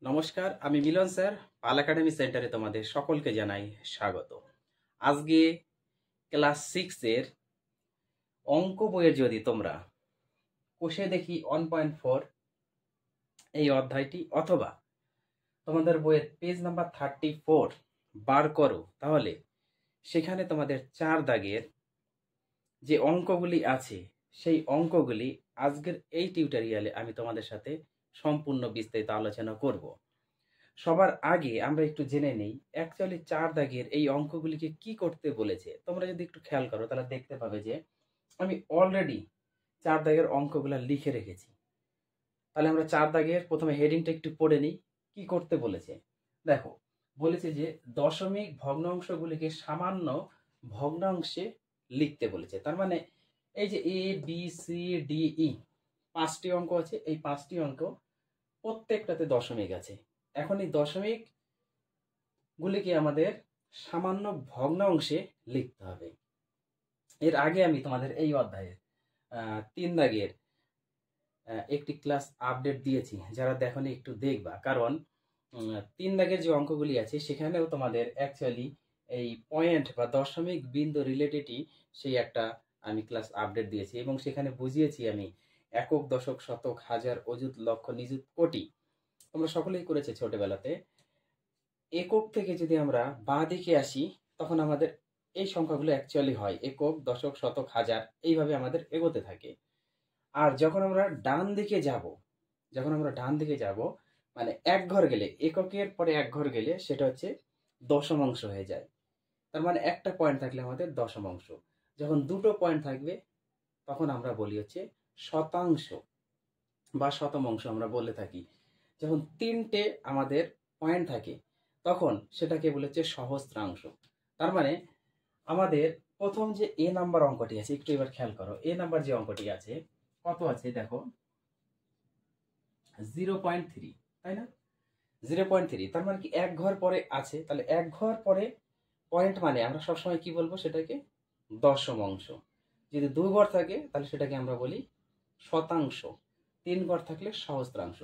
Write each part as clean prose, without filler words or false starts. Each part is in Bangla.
নমস্কার, আমি মিলন স্যার। পাল একাডেমি সেন্টারে তোমাদের সকলকে জানাই স্বাগত। আজকে ক্লাস 6 এর অঙ্ক বইয়ের যদি তোমরা কোষে দেখি 1.4 এই অধ্যায়টি অথবা তোমাদের বইয়ের পেজ নাম্বার 34 বার করো, তাহলে সেখানে তোমাদের 4 দাগের যে অঙ্কগুলি আছে সেই অঙ্কগুলি আজকের এই টিউটোরিয়ালে আমি তোমাদের সাথে সম্পূর্ণ বিস্তারিত আলোচনা করব। সবার আগে আমরা একটু জেনে নেই অ্যাকচুয়ালি 4 দাগের এই অঙ্কগুলিকে কি করতে বলেছে। তোমরা যদি একটু খেয়াল করো তাহলে দেখতে পাবে যে আমি অলরেডি 4 দাগের অঙ্কগুলো লিখে রেখেছি। তাহলে আমরা 4 দাগের প্রথমে হেডিংটা একটু পড়ে নিই। কি করতে বলেছে দেখো, বলেছে যে দশমিক ভগ্নাংশগুলিকে সামান্য ভগ্নাংশে লিখতে বলেছে। তার মানে এই যে A B C D E 5টি অঙ্ক আছে, এই 5টি অঙ্ক প্রত্যেকটাতে দশমিক আছে। এখন এই দশমিক গুলিকে আমাদের সামান্য ভগ্নাংশে লিখতে হবে। এর আগে আমি তোমাদের এই অধ্যায়ের 3 দাগের একটি ক্লাস আপডেট দিয়েছি, যারা দেখোনি একটু দেখবা। কারণ 3 দাগের যে অঙ্কগুলি আছে সেখানেও তোমাদের অ্যাকচুয়ালি এই পয়েন্ট বা দশমিক বিন্দু রিলেটেডই সেই একটা আমি ক্লাস আপডেট দিয়েছি এবং সেখানে বুঝিয়েছি আমি একক, দশক, শতক, হাজার, অযুত, লক্ষ, নিযুত, কোটি তোমরা সকলেই করেছে ছোটবেলাতে। একক থেকে যদি আমরা বাঁ দিকে আসি তখন আমাদের এই সংখ্যাগুলো অ্যাকচুয়ালি হয় একক, দশক, শতক, হাজার, এইভাবে আমাদের এগোতে থাকে। আর যখন আমরা ডান দিকে যাব মানে এক ঘর গেলে, এককের পরে এক ঘর গেলে সেটা হচ্ছে দশমাংশ হয়ে যায়। তার মানে একটা পয়েন্ট থাকলে আমাদের দশমাংশ, যখন দুটো পয়েন্ট থাকবে তখন আমরা বলি হচ্ছে শতাংশ বা শতমাংশ আমরা বলে থাকি। যখন 3টে আমাদের পয়েন্ট থাকে তখন সেটাকে বলে হচ্ছে সহস্রাংশ। তার মানে আমাদের প্রথম যে এ নাম্বার অঙ্কটি আছে, একটু এবার খেয়াল করো, এ নাম্বার যে অঙ্কটি আছে কত আছে দেখো, 0.3, তাই না? 0.3, তার মানে কি এক ঘর পরে আছে। তাহলে এক ঘর পরে পয়েন্ট মানে আমরা সবসময় কি বলবো, সেটাকে দশমাংশ। যদি 2 ঘর থাকে তাহলে সেটাকে আমরা বলি শতাংশ, 3 ঘর থাকলে সহস্রাংশ।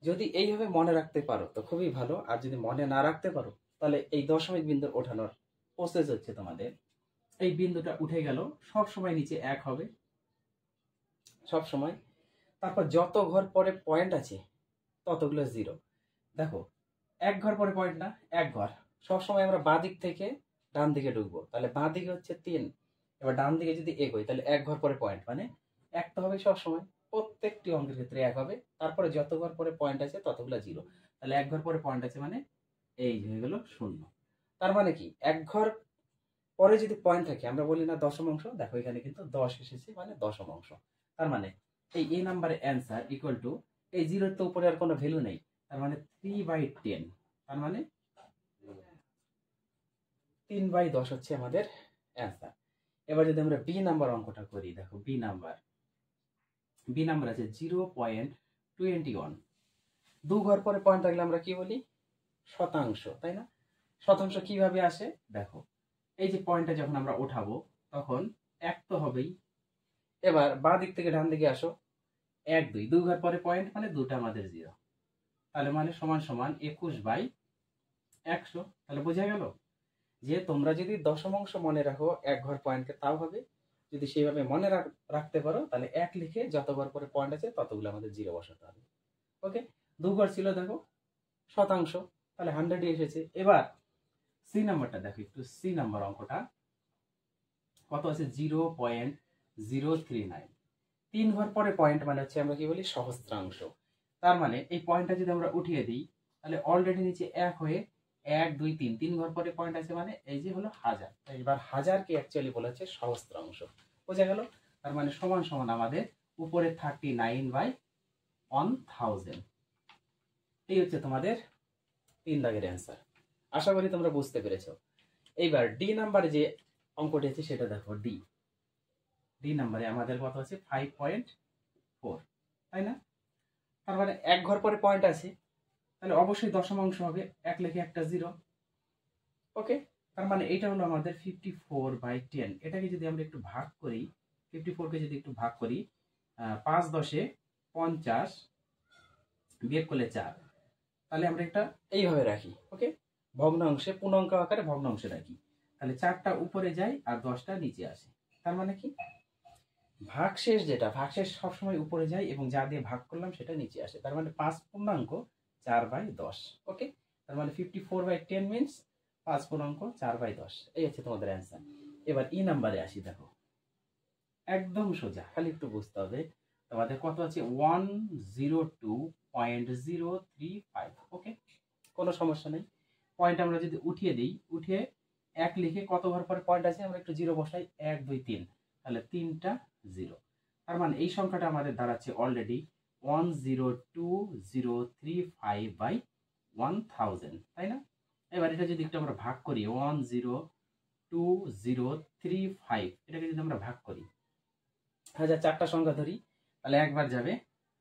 যদি এইভাবে মনে রাখতে পারো তো খুবই ভালো, আর যদি মনে না রাখতে পারো তাহলে এই দশমিক বিন্দু ওঠানোর প্রসেস হচ্ছে তোমাদের এই বিন্দুটা উঠে গেল, সব সময় নিচে 1 হবে সব সময়। তারপর যত ঘর পরে পয়েন্ট আছে ততগুলো 0। দেখো এক ঘর পরে পয়েন্ট না, এক ঘর, সবসময় আমরা বাঁ দিক থেকে ডান দিকে ঢুকবো, তাহলে বাঁ দিকে হচ্ছে 3। এবার ডান দিকে যদি এগোই তাহলে এক ঘর পরে পয়েন্ট মানে 1 তো হবে সবসময়, প্রত্যেকটি অঙ্কের ক্ষেত্রে 1 হবে। তারপরে যত ঘর পরে পয়েন্ট আছে ততগুলো 0। তাহলে এক ঘর পরে পয়েন্ট আছে মানে এই হয়ে গেল 0। তার মানে কি এক ঘর পরে যদি পয়েন্ট থাকে আমরা বলি না দশমাংশ। দেখো এখানে কিন্তু 10 এসেছে মানে দশমাংশ। তার মানে এই এ নাম্বারের অ্যান্সার ইকুয়াল টু এই 0 তো উপরে আর কোনো ভ্যালু নেই, তার মানে 3/10, তার মানে 3/10 হচ্ছে আমাদের অ্যান্সার। এবার যদি আমরা বি নাম্বার অঙ্কটা করি, দেখো বি নাম্বার আছে 0.21। 2 ঘর পরে পয়েন্ট থাকলে আমরা কি বলি শতাংশ, তাই না? শতাংশ কিভাবে আসে দেখো, এই যে পয়েন্টটা যখন আমরা উঠাবো তখন 1 তো হবেই। এবার বাঁ দিক থেকে ডান দিকে আসো, 1 2, 2 ঘর পরে পয়েন্ট মানে দুটো আমাদের 0, তাহলে মানে সমান সমান 21/100। তাহলে বোঝা গেল যে তোমরা যদি দশমাংশ মনে রাখো এক ঘর পয়েন্টকে তাও হবে, যদি সেইভাবে মনে রাখতে পারো তাহলে 1 লিখে যত ঘর পরে পয়েন্ট আছে ততগুলো আমাদের 0 বসাতে হবে। ওকে, 2 ঘর ছিল দেখো শতাংশ, তাহলে 100 এসেছে। এবার সি নাম্বারটা দেখো, একটু সি নাম্বার অঙ্কটা কত আছে 0.039। 3 ঘর পরে পয়েন্ট মানে হচ্ছে আমরা কি বলি সহস্রাংশ। তার মানে এই পয়েন্টটা যদি আমরা উঠিয়ে দিই তাহলে অলরেডি নিচে 1 হয়ে 1 2 3, 3 ঘর পরে পয়েন্ট আছে মানে এই যে হলো হাজার। এবার হাজারকে অ্যাকচুয়ালি বলা হচ্ছে সহস্রাংশ, বোঝা গেল? তার মানে সমান সমান আমাদের উপরে 39/1000। এই হচ্ছে তোমাদের 3 দাগের অ্যান্সার। আশা করি তোমরা বুঝতে পেরেছো। এইবার ডি নাম্বারে যে অঙ্কটি আছে সেটা দেখো, ডি নাম্বারে আমাদের কত আছে 5.4, তাই না? তার মানে এক ঘর পরে পয়েন্ট আছে, তাহলে অবশ্যই দশমাংশ হবে, 1 লিখে একটা 0। ওকে, তার মানে এটা হলো আমাদের 54/10। এটাকে যদি আমরা একটু ভাগ করি, 54কে যদি একটু ভাগ করি, 5 10 50 বিয়োগ করলে 4, তাহলে আমরা এটা এইভাবে রাখি। ওকে, ভগ্নাংশে পূর্ণাঙ্ক আকারে ভগ্নাংশে রাখি। তাহলে 4টা উপরে যায় আর 10টা নিচে আসে। তার মানে কি, ভাগশেষ যেটা, ভাগশেষ সবসময় উপরে যায় এবং যা দিয়ে ভাগ করলাম সেটা নিচে আসে। তার মানে 5 পূর্ণাঙ্ক 4/10। ওকে, তার মানে 54/10 মিনস 5 পূর্ণাঙ্ক 4/10। এই হচ্ছে তোমাদের অ্যান্সার। এবার ই নাম্বারে আসি। দেখো একদম সোজা, খালি একটু বুঝতে হবে। তোমাদের কত আছে, 102.035। ওকে, কোনো সমস্যা নেই। পয়েন্ট আমরা যদি উঠিয়ে দিই, উঠিয়ে 1 লিখে কত ঘর পরে পয়েন্ট আছে আমরা একটু জিরো বসাই, 1 2 3, তাহলে 3টা জিরো। তার মানে এই সংখ্যাটা আমাদের দাঁড়াচ্ছে অলরেডি 102,035/1000, তাই না? এবার এটা যদি একটু আমরা ভাগ করি, 102,035, এটাকে যদি আমরা ভাগ করি, হাজার 4টা সংখ্যা ধরি, তাহলে একবার যাবে,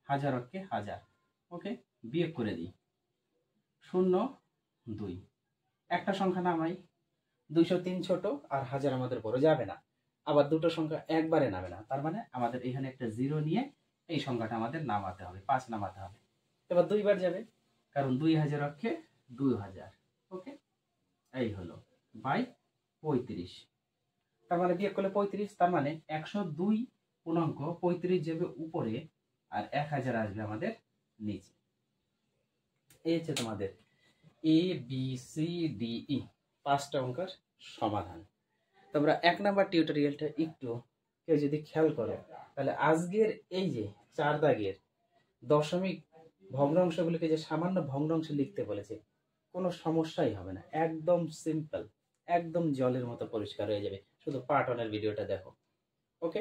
হাজার অক্ষে হাজার। ওকে, বিয়োগ করে দিই, 0 2, একটা সংখ্যা নামাই, 203 ছোট আর হাজার আমাদের বড় যাবে না। আবার দুটো সংখ্যা একবারে নামে না, তার মানে আমাদের এখানে একটা জিরো নিয়ে এই সংখ্যাটা আমাদের নামাতে হবে, 5 নামাতে হবে। এবার 2বার যাবে, কারণ 2000 অক্ষে 2000। ওকে, এই হলো বাই 35। তার মানে বিয়োগ করলে 35, তার মানে 102 পূর্ণাঙ্ক 35 যাবে উপরে আর 1000 আসবে আমাদের নিচে। এই হচ্ছে তোমাদের A B C D E 5টা অঙ্কের সমাধান। তোমরা 1 নাম্বার টিউটোরিয়ালটা একটু কেউ যদি খেয়াল করো, তাহলে আজকের এই যে 4 দাগের দশমিক ভগ্নাংশগুলিকে যে সামান্য ভগ্নাংশ লিখতে বলেছে, কোনো সমস্যাই হবে না, একদম সিম্পল, একদম জলের মতো পরিষ্কার হয়ে যাবে। শুধু পার্ট 1 এর ভিডিওটা দেখো। ওকে,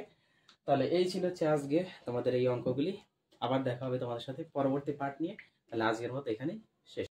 তাহলে এই ছিল হচ্ছে আজকে তোমাদের এই অঙ্কগুলি। আবার দেখা হবে তোমাদের সাথে পরবর্তী পার্ট নিয়ে। তাহলে আজকের মতো এখানেই